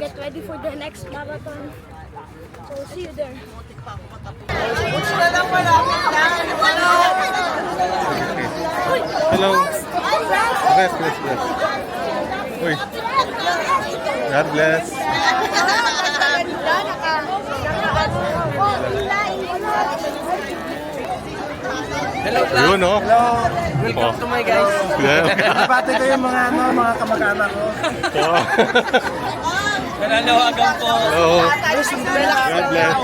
get ready for the next marathon. So see you there. Hello. Bless. Uy. God bless. Hello, Yun, no? Hello. Welcome to my guys. Pati ko yung mga mga kamag-anak ko. Nananawagan po. Hello. God bless.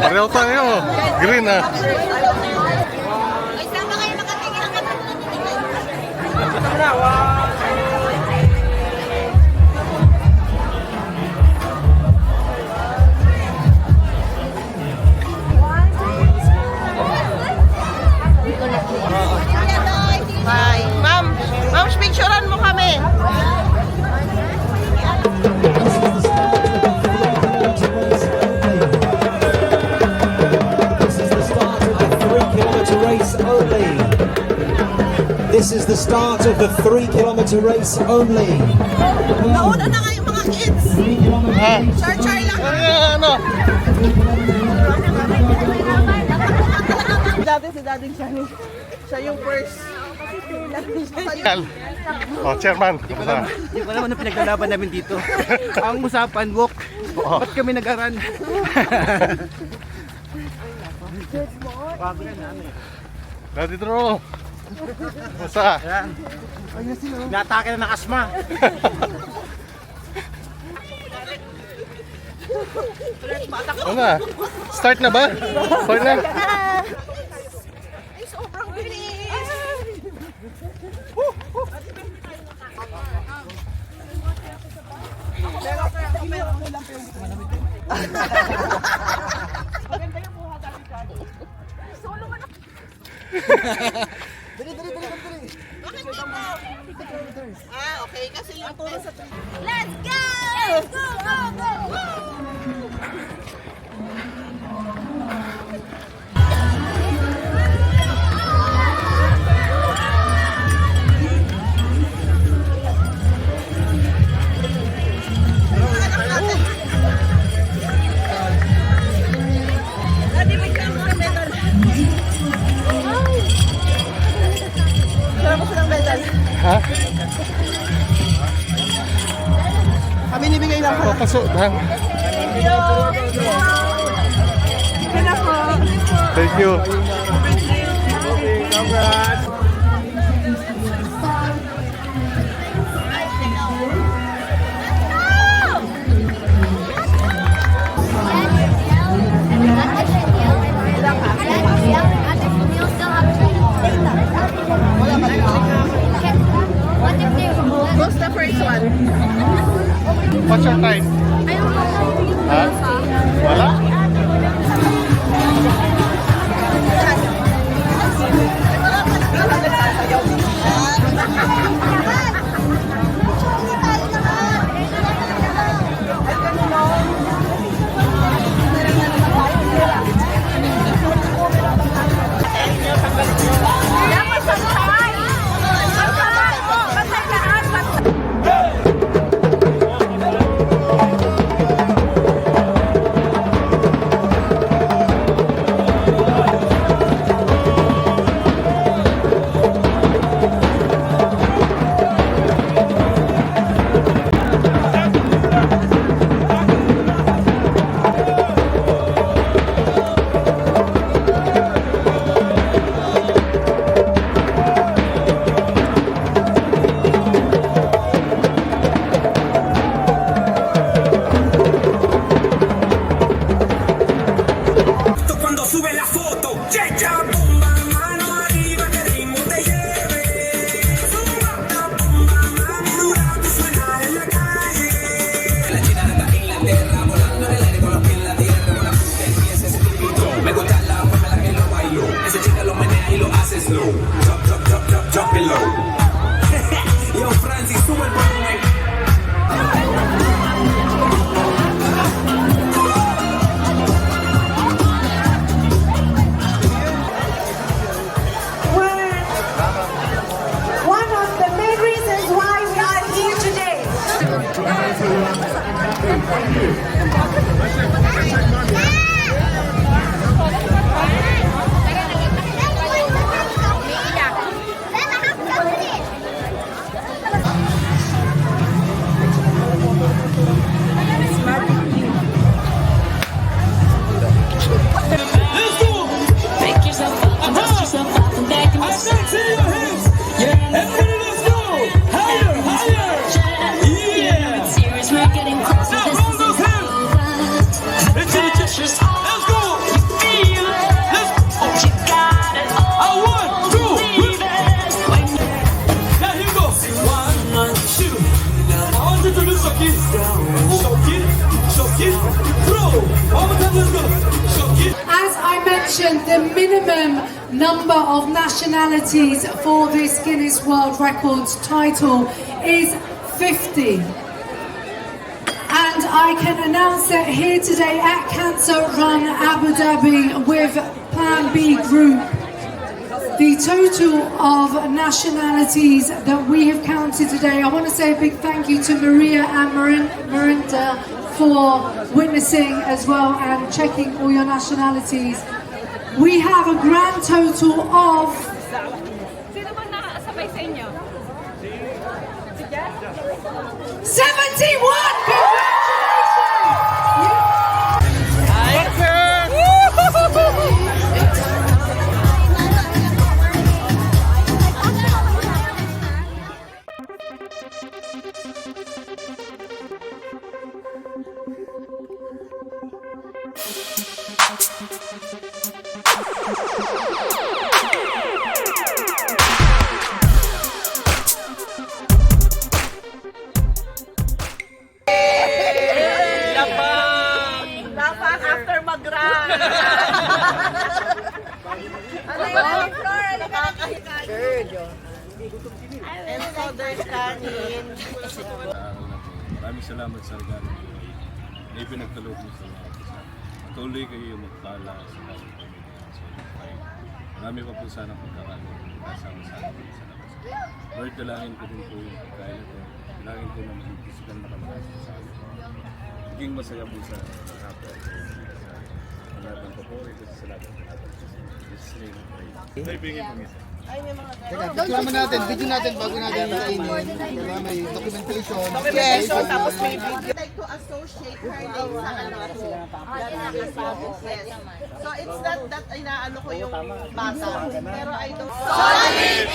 Pareho tayo. Green, ah. Hi. Ma'am, picturean mo kami. This is the start of the 3-kilometer race only. Nauna na kayo mga kids. Char-char lang. Ano? Dati si Daddy Johnny. Siya yung first. Oh, chairman. Hindi ko naman ang pinaglalaban namin dito. Ang usapan, walk. Ba't kami nag-aran? Dati Drew. Basta. Natake na ng asma. Ano na? Start na ba? Start na. Ay, sobrang bilis. Okay, kasi yung turo sa... Let's go! Go, go, go! Ha? Kami nibigay lang po. Papasok lang. Thank you. What's the first one? What's your time? Ha? Wala? Pick yourself up and dust yourself off and back in the sun. It's serious, we're getting closer. This isn't over. The pressure's on. You feel it. You got it all. Believe it. When As I mentioned, the minimum number of nationalities for this Guinness World Records title is 50. And I can announce that here today at Cancer Run Abu Dhabi with Plan B Group, the total of nationalities that we have counted today, I want to say a big thank you to Maria and Marinda for witnessing as well and checking all your nationalities. We have a grand total of 71! Lapang after mag-run. Ano yung floor? And so there's kanin. Maraming salamat sa regalo na ipinagkaloob mo sa mga kasama. Patuloy kayo magpala sa mga pamilya. Marami pa po sana pagkakaroon kasama sa akin sa labas. Lord, dalangin ko din po yung pagkain ito. Dalangin ko na maging physical na kamarasa sa akin. Maging masaya po sa kapwa. Salamat po po. Ito sa salamat po natin. This is name of praise. Naibigin po misa. Teka, video natin bago natin kainin. Diba, may documentation. Documentation, tapos may video. I'd like to associate her name sa ano ako. Yes. So it's not that inaano ko yung bata. Pero I don't... Solid